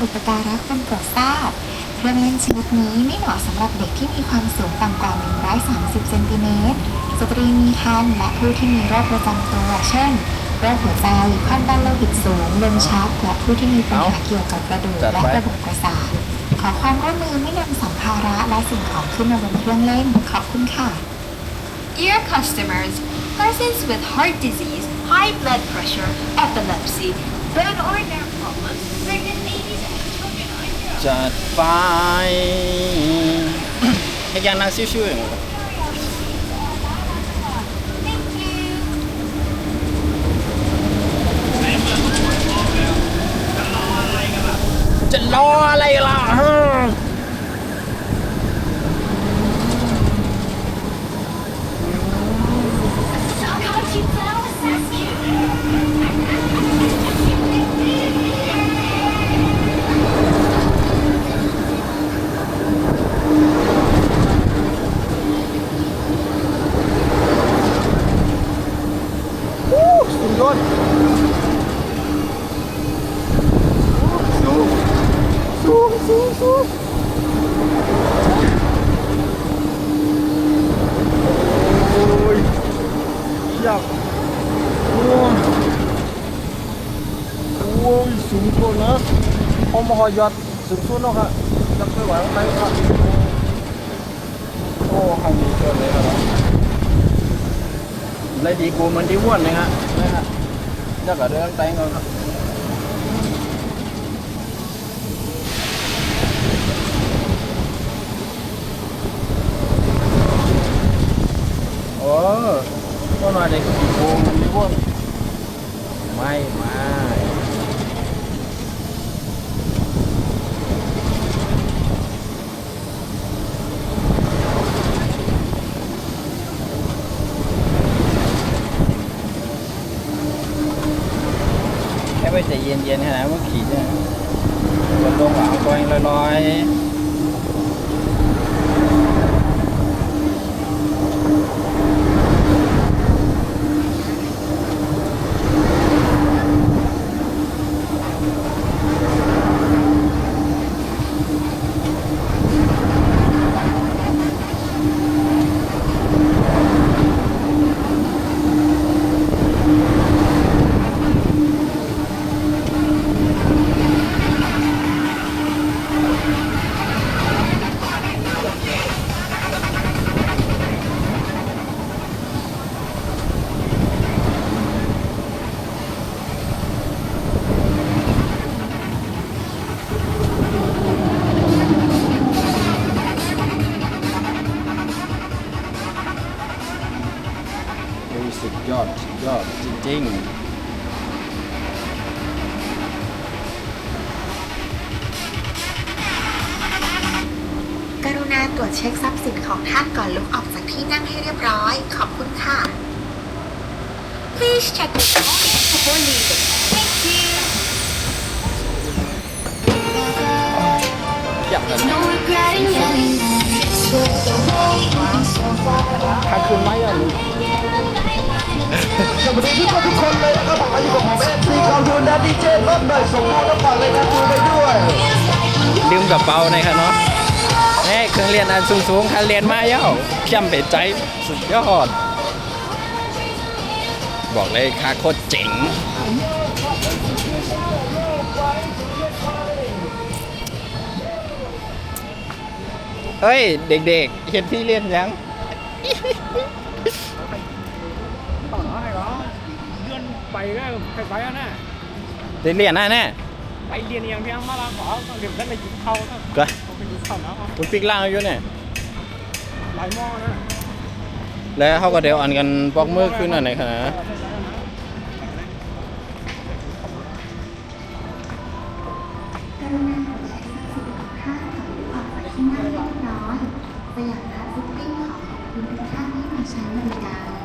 อุปการะคนโปรดทราบเครื่องเล่นชนิดนี้ไม่เหมาะสำหรับเด็กที่มีความสูงต่ำกว่า130เซนติเมตรสตรีมีครรภ์และผู้ที่มีโรคประจำตัวเช่นโรคหัวใจความดันโลหิตสูงลมชักและผู้ที่มีปัญหาเกี่ยวกับกระดูกและระบบประสาทขอความร่วมมือไม่นำสัมภาระและสิ่งของขึ้นมาบนเครื่องเล่นขอบคุณค่ะ Dear customers, persons with heart disease, high blood pressure, epilepsy, blood or nerve problems, pregnant babies and children are encouraged. จัดไป ให้ยังนั่งชิวๆอย่างนี้ Thank you. จะรออะไรล่ะสุดยอดสูงโอ้ยอยากโอ้ยสูงกว่านะพอมาหอยอดสูงๆเนาะครับจะไปไหวไหมครับโอ้หันดีเกินเลยครับเลยดีกูมันที่ว้วนเลยฮะนะฮะจะกระเดินแตงก่อนครับก็หน่อยเด็กโกงมันไม่ว้วนไม่แค่ไปใจเย็นๆขนาดว่าขี่เนี่ยบนลงหลังตัวเองลอยสุดยอดจริงกรุณาตรวจเช็คทรัพย์สินของท่านก่อนลุกออกจากที่นั่งให้เรียบร้อย ขอบคุณค่ะ Please check the belongings before leaving. Thank you. อยากเลย No regretting yelling. ถ้าคืนไหมอ่ะลูก สวัสดีทุกคนเลยนะครับผมมาอยู่กับผมเอฟซีคาวดูนและดีเจรถหน่อยส่งมูลน้ำฝากเลยนะดูไปด้วย ลืมกระเป๋าในค่ะเนาะเครื่องเรียนอันสูงๆคันเรียนมาเย้าเข้มไปใจสุดยอดบอกเลยค่าโคตรเจ๋งเฮ้ยเด็กๆเห็นพี่เรียนยังไปก็ไปอ่ะนะ ได้เรียนแน่ ไปเรียนอย่างเพียงมาลาขอเดี๋ยวนั้นไปกินข้าวนะ ก็ ไปกินข้าวนะ คุณปิ๊กล่างอยู่เนี่ย หลายหม้อนะ แล้วเขาก็เดี๋ยวอ่านกันปอกมือขึ้นอะไรขนาด กรุณาตรวจเช็คทรัพย์สินของท่านก่อนลุกออกจากที่นั่งให้เรียบร้อยสยามพาซิตี้ขอขอบคุณทุกท่านที่มาใช้บริการ